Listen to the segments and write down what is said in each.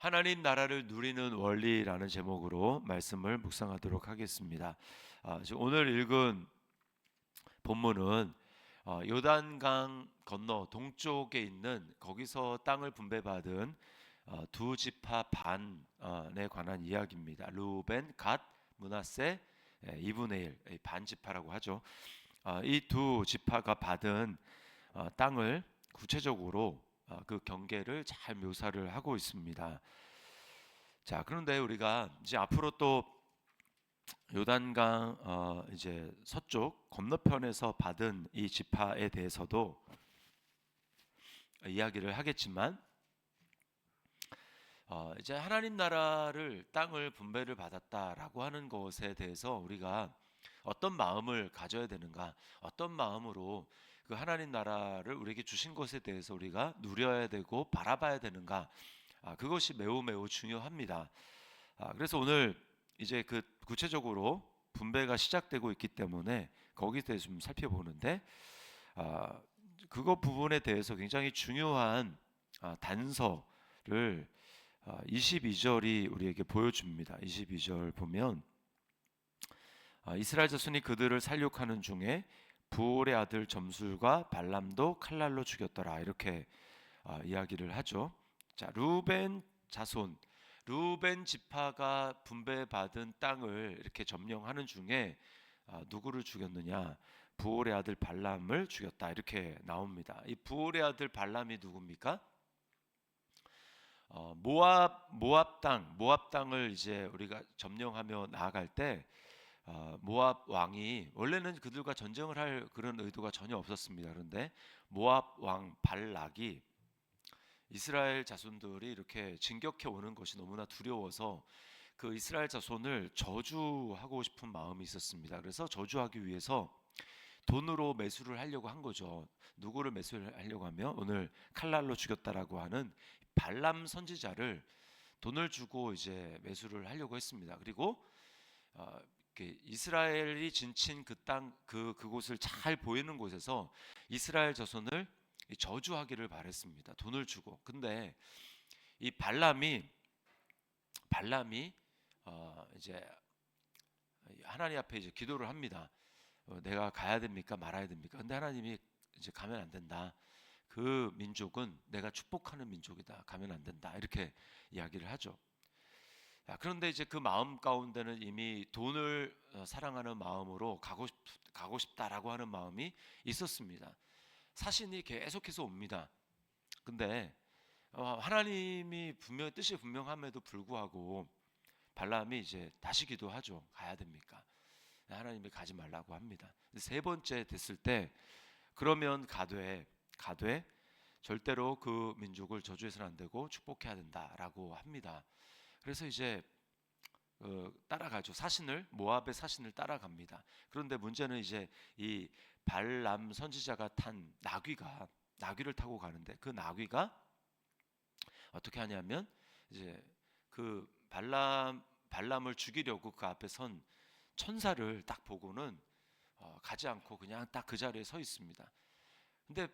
하나님 나라를 누리는 원리라는 제목으로 말씀을 묵상하도록 하겠습니다. 오늘 읽은 본문은 요단강 건너 동쪽에 있는 거기서 땅을 분배받은 두 지파 반에 관한 이야기입니다. 루벤, 갓, 므낫세 2분의 1, 반 지파라고 하죠. 이 두 지파가 받은 땅을 구체적으로 그 경계를 잘 묘사를 하고 있습니다. 자, 그런데 우리가 이제 앞으로 또 요단강 이제 서쪽 건너편에서 받은 이 지파에 대해서도 이야기를 하겠지만 이제 하나님 나라를 땅을 분배를 받았다라고 하는 것에 대해서 우리가 어떤 마음을 가져야 되는가, 어떤 마음으로 그 하나님 나라를 우리에게 주신 것에 대해서 우리가 누려야 되고 바라봐야 되는가, 그것이 매우 매우 중요합니다. 그래서 오늘 이제 그 구체적으로 분배가 시작되고 있기 때문에 거기에 대해서 좀 살펴보는데, 아, 그거 부분에 대해서 굉장히 중요한 단서를 22절이 우리에게 보여줍니다. 22절 보면 이스라엘 자손이 그들을 살육하는 중에 부올의 아들 점술과 발람도 칼날로 죽였더라, 이렇게 이야기를 하죠. 자, 루벤 자손, 루벤 지파가 분배받은 땅을 이렇게 점령하는 중에 누구를 죽였느냐? 부올의 아들 발람을 죽였다, 이렇게 나옵니다. 이 부올의 아들 발람이 누굽니까? 모압 땅을 이제 우리가 점령하며 나아갈 때 모압 왕이 원래는 그들과 전쟁을 할 그런 의도가 전혀 없었습니다. 그런데 모압 왕 발락이 이스라엘 자손들이 이렇게 진격해 오는 것이 너무나 두려워서 그 이스라엘 자손을 저주하고 싶은 마음이 있었습니다. 그래서 저주하기 위해서 돈으로 매수를 하려고 한 거죠. 누구를 매수를 하려고 하면 오늘 칼날로 죽였다라고 하는 발람 선지자를 돈을 주고 이제 매수를 하려고 했습니다. 그리고 이스라엘이 진친 그 땅, 그곳을 잘 보이는 곳에서 이스라엘 자손을 저주하기를 바랬습니다. 돈을 주고. 근데 이 발람이 이제 하나님 앞에 이제 기도를 합니다. 내가 가야 됩니까? 말아야 됩니까? 근데 하나님이 이제 가면 안 된다. 그 민족은 내가 축복하는 민족이다. 가면 안 된다. 이렇게 이야기를 하죠. 그런데 이제 그 마음 가운데는 이미 돈을 사랑하는 마음으로 가고 싶다라고 하는 마음이 있었습니다. 사신이 계속해서 옵니다. 근데 하나님이 분명 뜻이 분명함에도 불구하고 발람이 이제 다시 기도하죠. 가야 됩니까? 하나님이 가지 말라고 합니다. 세 번째 됐을 때 그러면 가되 절대로 그 민족을 저주해서는 안 되고 축복해야 된다라고 합니다. 그래서 이제 따라가죠. 모압의 사신을 따라갑니다. 그런데 문제는 이제 이 발람 선지자가 탄 나귀를 타고 가는데 그 나귀가 어떻게 하냐면 이제 그 발람을 죽이려고 그 앞에 선 천사를 딱 보고는 가지 않고 그냥 딱 그 자리에 서 있습니다. 근데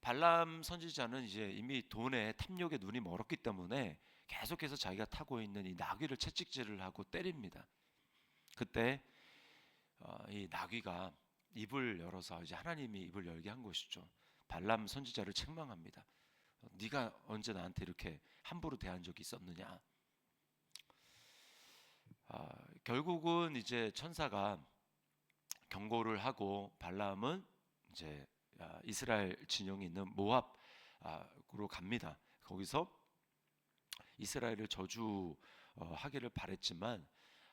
발람 선지자는 이제 이미 돈에 탐욕에 눈이 멀었기 때문에 계속해서 자기가 타고 있는 이 나귀를 채찍질을 하고 때립니다. 그때 이 나귀가 입을 열어서 이제 하나님이 입을 열게 한 것이죠. 발람 선지자를 책망합니다. 네가 언제 나한테 이렇게 함부로 대한 적이 있었느냐? 결국은 이제 천사가 경고를 하고 발람은 이제 이스라엘 진영이 있는 모압으로 갑니다. 거기서 이스라엘을 저주하기를 바랬지만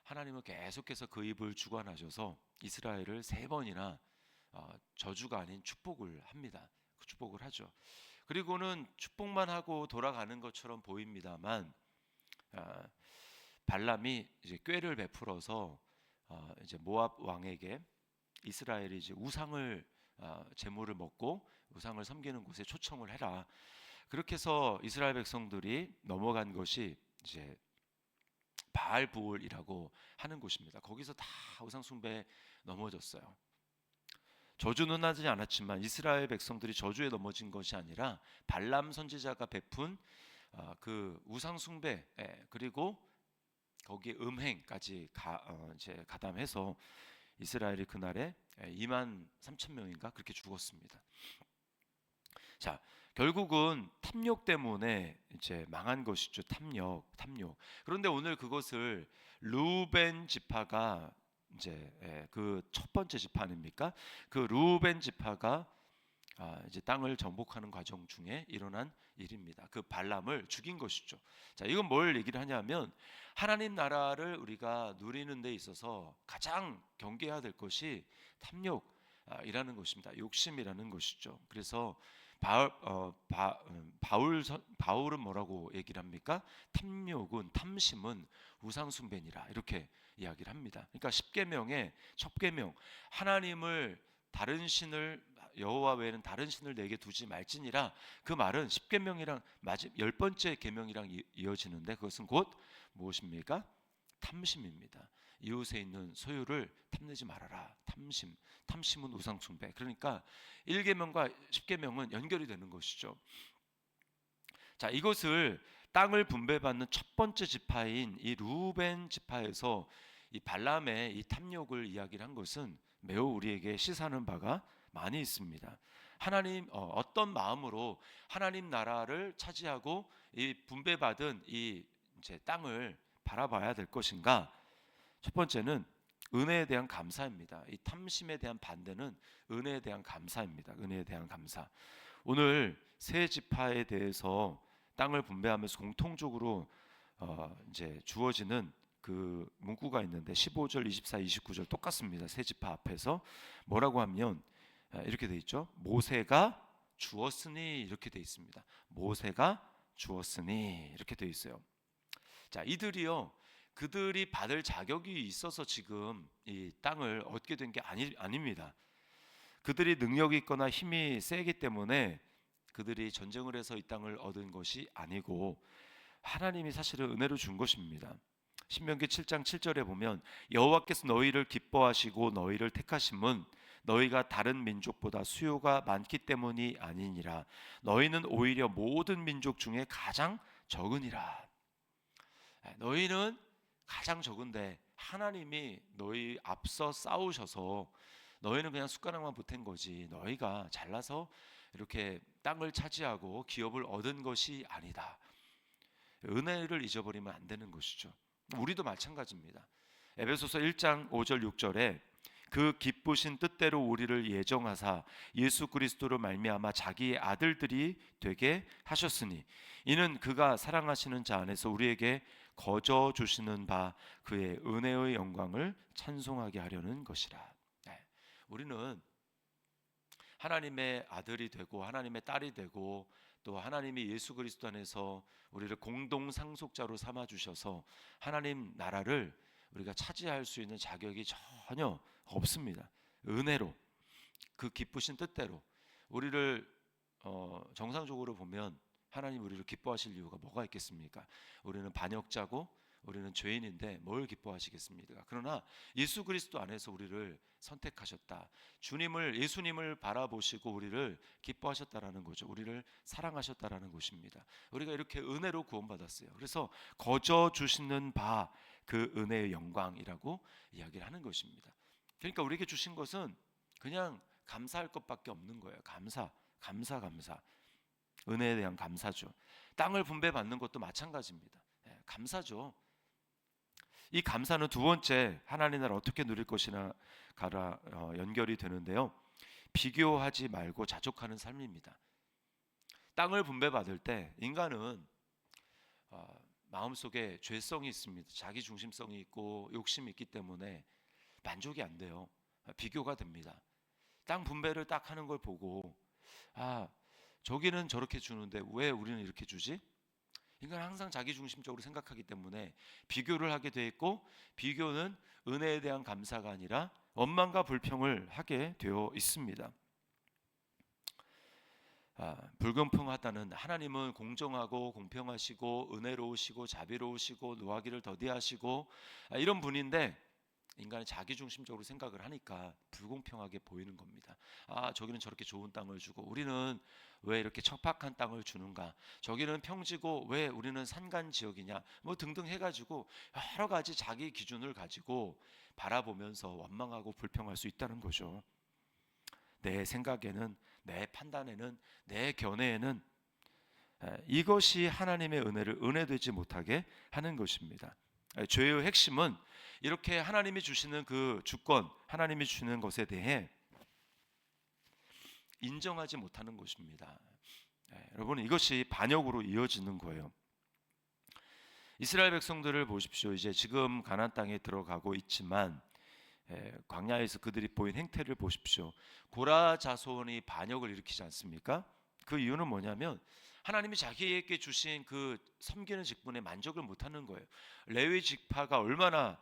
하나님은 계속해서 그 입을 주관하셔서 이스라엘을 세 번이나 저주가 아닌 축복을 합니다. 그 축복을 하죠. 그리고는 축복만 하고 돌아가는 것처럼 보입니다만 발람이 이제 꾀를 베풀어서 이제 모압 왕에게 이스라엘이 이제 우상을 제물을 먹고 우상을 섬기는 곳에 초청을 해라. 그렇게 해서 이스라엘 백성들이 넘어간 것이 이제 바알부올이라고 하는 곳입니다. 거기서 다 우상 숭배에 넘어졌어요. 저주는 하지 않았지만 이스라엘 백성들이 저주에 넘어진 것이 아니라 발람 선지자가 베푼 그 우상 숭배 그리고 거기에 음행까지 이제 가담해서 이스라엘이 그날에 2만 3천 명인가 그렇게 죽었습니다. 자, 결국은 탐욕 때문에 이제 망한 것이죠. 탐욕. 그런데 오늘 그것을 루벤 지파가 이제 그 첫 번째 지파 아닙니까? 그 루벤 지파가 이제 땅을 정복하는 과정 중에 일어난 일입니다. 그 발람을 죽인 것이죠. 자, 이건 뭘 얘기를 하냐면 하나님 나라를 우리가 누리는 데 있어서 가장 경계해야 될 것이 탐욕이라는 것입니다. 욕심이라는 것이죠. 그래서 바울은 뭐라고 얘기를 합니까? 탐심은 우상숭배니라 이렇게 이야기를 합니다. 그러니까 십계명의 첫 계명 하나님을 다른 신을 여호와 외에는 다른 신을 내게 두지 말지니라 그 말은 십계명이랑 열 번째 계명이랑 이어지는데 그것은 곧 무엇입니까? 탐심입니다. 이웃에 있는 소유를 탐내지 말아라. 탐심은 우상숭배. 그러니까 1계명과 10계명은 연결이 되는 것이죠. 자, 이것을 땅을 분배받는 첫 번째 지파인 이 루벤 지파에서 이 발람의 이 탐욕을 이야기를 한 것은 매우 우리에게 시사하는 바가 많이 있습니다. 하나님 어떤 마음으로 하나님 나라를 차지하고 이 분배받은 이 이제 땅을 바라봐야 될 것인가? 첫 번째는 은혜에 대한 감사입니다. 이 탐심에 대한 반대는 은혜에 대한 감사입니다. 은혜에 대한 감사. 오늘 세 지파에 대해서 땅을 분배하면서 공통적으로 이제 주어지는 그 문구가 있는데 15절, 24, 29절 똑같습니다. 세 지파 앞에서 뭐라고 하면 이렇게 돼 있죠. 모세가 주었으니 이렇게 돼 있습니다. 모세가 주었으니 이렇게 돼 있어요. 자, 이들이요. 그들이 받을 자격이 있어서 지금 이 땅을 얻게 된 게 아닙니다. 그들이 능력이 있거나 힘이 세기 때문에 그들이 전쟁을 해서 이 땅을 얻은 것이 아니고 하나님이 사실은 은혜로 준 것입니다. 신명기 7장 7절에 보면 여호와께서 너희를 기뻐하시고 너희를 택하심은 너희가 다른 민족보다 수요가 많기 때문이 아니니라. 너희는 오히려 모든 민족 중에 가장 적으니라. 너희는 가장 적은데 하나님이 너희 앞서 싸우셔서 너희는 그냥 숟가락만 보탠 거지 너희가 잘나서 이렇게 땅을 차지하고 기업을 얻은 것이 아니다. 은혜를 잊어버리면 안 되는 것이죠. 우리도 마찬가지입니다. 에베소서 1장 5절 6절에 그 기쁘신 뜻대로 우리를 예정하사 예수 그리스도로 말미암아 자기의 아들들이 되게 하셨으니 이는 그가 사랑하시는 자 안에서 우리에게 거저 주시는 바 그의 은혜의 영광을 찬송하게 하려는 것이라. 우리는 하나님의 아들이 되고 하나님의 딸이 되고 또 하나님이 예수 그리스도 안에서 우리를 공동 상속자로 삼아 주셔서 하나님 나라를 우리가 차지할 수 있는 자격이 전혀 없습니다. 은혜로 그 기쁘신 뜻대로 우리를 정상적으로 보면 하나님 우리를 기뻐하실 이유가 뭐가 있겠습니까? 우리는 반역자고 우리는 죄인인데 뭘 기뻐하시겠습니까? 그러나 예수 그리스도 안에서 우리를 선택하셨다. 예수님을 바라보시고 우리를 기뻐하셨다라는 거죠. 우리를 사랑하셨다라는 것입니다. 우리가 이렇게 은혜로 구원받았어요. 그래서 거저 주시는 바 그 은혜의 영광이라고 이야기를 하는 것입니다. 그러니까 우리에게 주신 것은 그냥 감사할 것밖에 없는 거예요. 감사. 은혜에 대한 감사죠. 땅을 분배받는 것도 마찬가지입니다. 감사죠. 이 감사는 두 번째 하나님 나라 어떻게 누릴 것이나 가라 연결이 되는데요. 비교하지 말고 자족하는 삶입니다. 땅을 분배받을 때 인간은 마음속에 죄성이 있습니다. 자기 중심성이 있고 욕심이 있기 때문에 만족이 안 돼요. 비교가 됩니다. 땅 분배를 딱 하는 걸 보고 저기는 저렇게 주는데 왜 우리는 이렇게 주지? 인간은 항상 자기 중심적으로 생각하기 때문에 비교를 하게 돼 있고 비교는 은혜에 대한 감사가 아니라 원망과 불평을 하게 되어 있습니다. 불공평하다는 하나님은 공정하고 공평하시고 은혜로우시고 자비로우시고 노하기를 더디하시고 이런 분인데 인간이 자기중심적으로 생각을 하니까 불공평하게 보이는 겁니다. 아, 저기는 저렇게 좋은 땅을 주고 우리는 왜 이렇게 척박한 땅을 주는가? 저기는 평지고 왜 우리는 산간 지역이냐? 뭐 등등 해가지고 여러 가지 자기 기준을 가지고 바라보면서 원망하고 불평할 수 있다는 거죠. 내 생각에는, 내 판단에는, 내 견해에는 이것이 하나님의 은혜를 은혜되지 못하게 하는 것입니다. 죄의 핵심은 이렇게 하나님이 주시는 그 주권, 하나님이 주시는 것에 대해 인정하지 못하는 것입니다. 여러분, 이것이 반역으로 이어지는 거예요. 이스라엘 백성들을 보십시오. 이제 지금 가나안 땅에 들어가고 있지만 광야에서 그들이 보인 행태를 보십시오. 고라 자손이 반역을 일으키지 않습니까? 그 이유는 뭐냐면 하나님이 자기에게 주신 그 섬기는 직분에 만족을 못하는 거예요. 레위 지파가 얼마나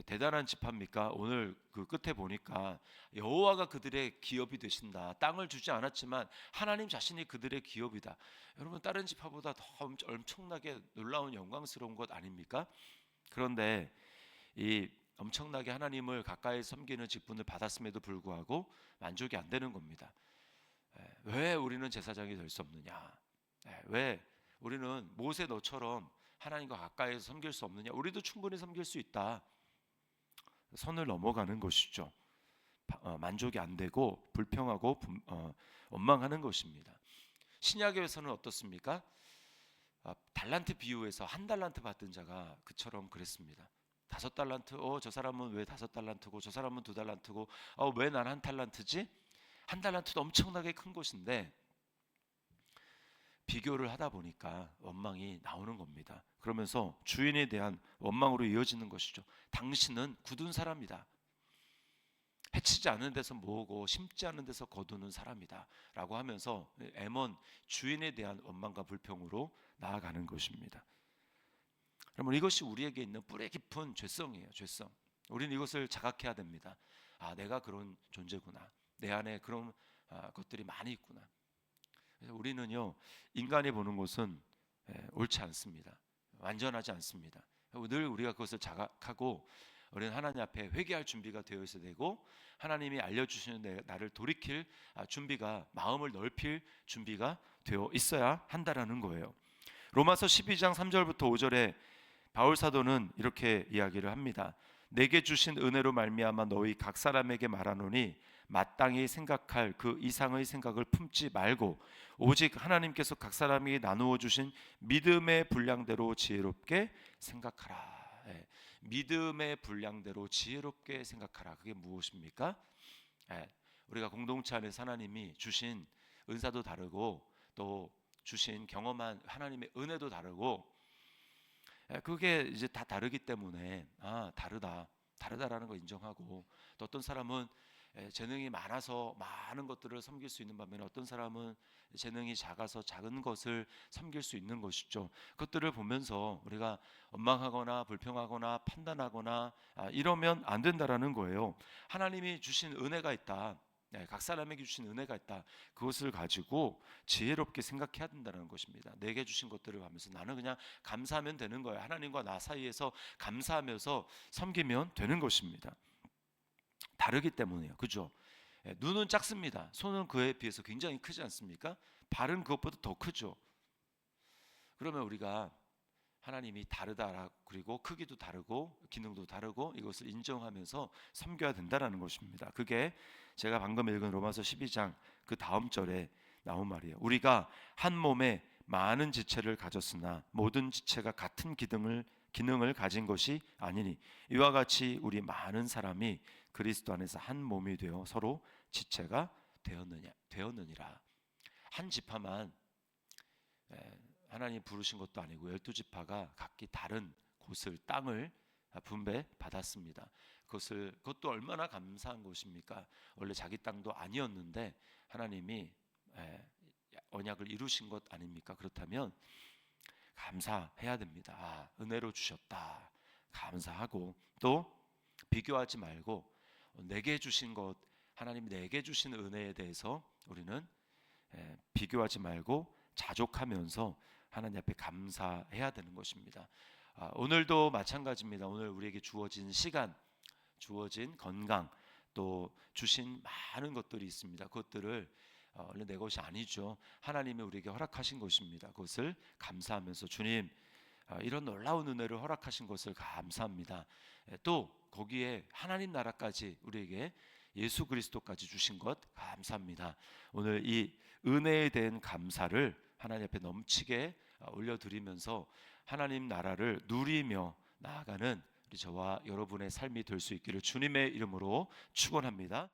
대단한 지파입니까? 오늘 그 끝에 보니까 여호와가 그들의 기업이 되신다. 땅을 주지 않았지만 하나님 자신이 그들의 기업이다. 여러분, 다른 지파보다 더 엄청나게 놀라운 영광스러운 것 아닙니까? 그런데 이 엄청나게 하나님을 가까이 섬기는 직분을 받았음에도 불구하고 만족이 안 되는 겁니다. 왜 우리는 제사장이 될 수 없느냐? 왜 우리는 모세 너처럼 하나님과 가까이서 섬길 수 없느냐? 우리도 충분히 섬길 수 있다. 선을 넘어가는 것이죠. 만족이 안 되고 불평하고 원망하는 것입니다. 신약에서는 어떻습니까? 달란트 비유에서 한 달란트 받은 자가 그처럼 그랬습니다. 5달란트, 저 사람은 왜 5달란트고 저 사람은 2달란트고 왜 난 한 달란트지? 한 달란트도 엄청나게 큰 것인데 비교를 하다 보니까 원망이 나오는 겁니다. 그러면서 주인에 대한 원망으로 이어지는 것이죠. 당신은 굳은 사람이다. 해치지 않는 데서 모으고 심지 않는 데서 거두는 사람이다 라고 하면서 M1 주인에 대한 원망과 불평으로 나아가는 것입니다. 여러분, 이것이 우리에게 있는 뿌리 깊은 죄성이에요. 죄성. 우리는 이것을 자각해야 됩니다. 내가 그런 존재구나. 내 안에 그런 것들이 많이 있구나. 그래서 우리는요, 인간이 보는 것은 옳지 않습니다. 완전하지 않습니다. 늘 우리가 그것을 자각하고 우리는 하나님 앞에 회개할 준비가 되어 있어야 되고 하나님이 알려주시는 나를 돌이킬 준비가, 마음을 넓힐 준비가 되어 있어야 한다라는 거예요. 로마서 12장 3절부터 5절에 바울 사도는 이렇게 이야기를 합니다. 내게 주신 은혜로 말미암아 너희 각 사람에게 말하노니 마땅히 생각할 그 이상의 생각을 품지 말고 오직 하나님께서 각 사람에게 나누어 주신 믿음의 분량대로 지혜롭게 생각하라. 믿음의 분량대로 지혜롭게 생각하라. 그게 무엇입니까? 우리가 공동체 안에서 하나님이 주신 은사도 다르고 또 주신 경험한 하나님의 은혜도 다르고 그게 이제 다 다르기 때문에 다르다라는 거 인정하고 또 어떤 사람은 재능이 많아서 많은 것들을 섬길 수 있는 반면에 어떤 사람은 재능이 작아서 작은 것을 섬길 수 있는 것이죠. 그것들을 보면서 우리가 원망하거나 불평하거나 판단하거나 이러면 안 된다라는 거예요. 하나님이 주신 은혜가 있다. 각 사람에게 주신 은혜가 있다. 그것을 가지고 지혜롭게 생각해야 된다는 것입니다. 내게 주신 것들을 하면서 나는 그냥 감사하면 되는 거예요. 하나님과 나 사이에서 감사하면서 섬기면 되는 것입니다. 다르기 때문이에요. 그죠? 눈은 작습니다. 손은 그에 비해서 굉장히 크지 않습니까? 발은 그것보다 더 크죠. 그러면 우리가 하나님이 다르다, 그리고 크기도 다르고 기능도 다르고 이것을 인정하면서 섬겨야 된다는 것입니다. 그게 제가 방금 읽은 로마서 12장 그 다음 절에 나온 말이에요. 우리가 한 몸에 많은 지체를 가졌으나 모든 지체가 같은 기능을 가진 것이 아니니 이와 같이 우리 많은 사람이 그리스도 안에서 한 몸이 되어 서로 지체가 되었느니라. 한 지파만 하나님 부르신 것도 아니고 12지파가 각기 다른 곳을, 땅을 분배 받았습니다. 그것도 얼마나 감사한 것입니까? 원래 자기 땅도 아니었는데 하나님이 언약을 이루신 것 아닙니까? 그렇다면 감사해야 됩니다. 은혜로 주셨다. 감사하고 또 비교하지 말고 내게 주신 것, 하나님이 내게 주신 은혜에 대해서 우리는 비교하지 말고 자족하면서 하나님 앞에 감사해야 되는 것입니다. 오늘도 마찬가지입니다. 오늘 우리에게 주어진 시간, 주어진 건강, 또 주신 많은 것들이 있습니다. 그것들을 원래 내 것이 아니죠. 하나님이 우리에게 허락하신 것입니다. 그것을 감사하면서 주님, 이런 놀라운 은혜를 허락하신 것을 감사합니다. 또 거기에 하나님 나라까지 우리에게 예수 그리스도까지 주신 것 감사합니다. 오늘 이 은혜에 대한 감사를 하나님 앞에 넘치게 올려드리면서 하나님 나라를 누리며 나아가는 우리 저와 여러분의 삶이 될 수 있기를 주님의 이름으로 축원합니다.